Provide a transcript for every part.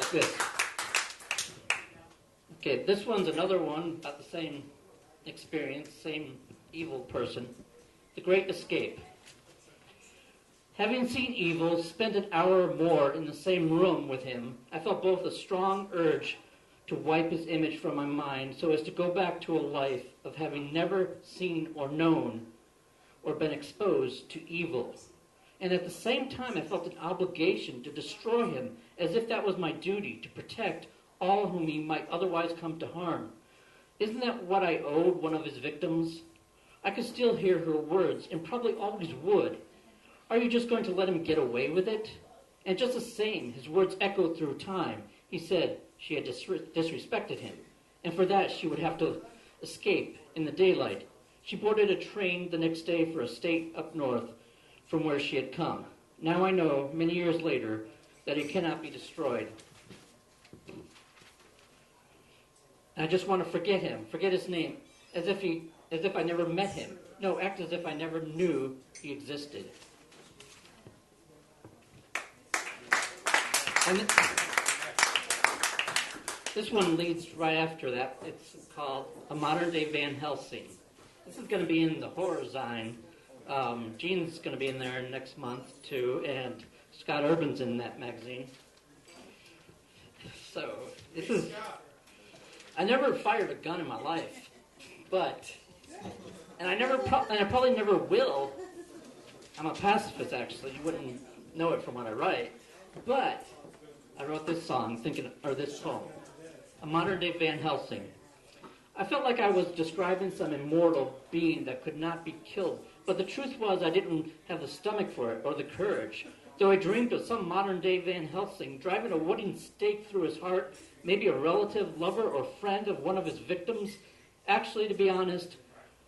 like this. Okay, this one's another one about the same experience, same evil person. The Great Escape. Having seen evil, spent an hour or more in the same room with him, I felt both a strong urge to wipe his image from my mind so as to go back to a life of having never seen or known or been exposed to evil. And at the same time, I felt an obligation to destroy him as if that was my duty, to protect all whom he might otherwise come to harm. Isn't that what I owed one of his victims? I could still hear her words, and probably always would. Are you just going to let him get away with it? And just the same, his words echoed through time. He said she had disrespected him, and for that she would have to escape in the daylight. She boarded a train the next day for a state up north from where she had come. Now I know, many years later, that he cannot be destroyed. And I just want to forget him, forget his name, as if I never met him. No, act as if I never knew he existed. And this one leads right after that. It's called A Modern-Day Van Helsing. This is going to be in the Horror Zine. Gene's going to be in there next month, too, and Scott Urban's in that magazine. So, this is... I never fired a gun in my life, but... And I probably never will. I'm a pacifist, actually. You wouldn't know it from what I write. But I wrote this song, this poem, A Modern-Day Van Helsing. I felt like I was describing some immortal being that could not be killed. But the truth was I didn't have the stomach for it or the courage. Though I dreamed of some modern-day Van Helsing driving a wooden stake through his heart, maybe a relative, lover, or friend of one of his victims. Actually, to be honest,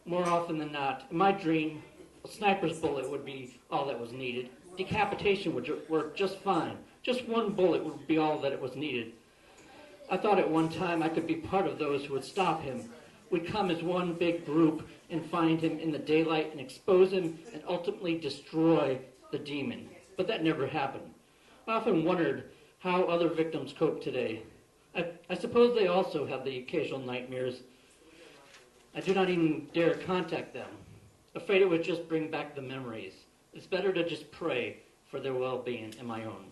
more often than not, in my dream, a sniper's bullet would be all that was needed. Decapitation would work just fine. Just one bullet would be all that it was needed. I thought at one time I could be part of those who would stop him. We'd come as one big group and find him in the daylight and expose him and ultimately destroy the demon. But that never happened. I often wondered how other victims cope today. I suppose they also have the occasional nightmares. I do not even dare contact them, afraid it would just bring back the memories. It's better to just pray for their well-being and my own.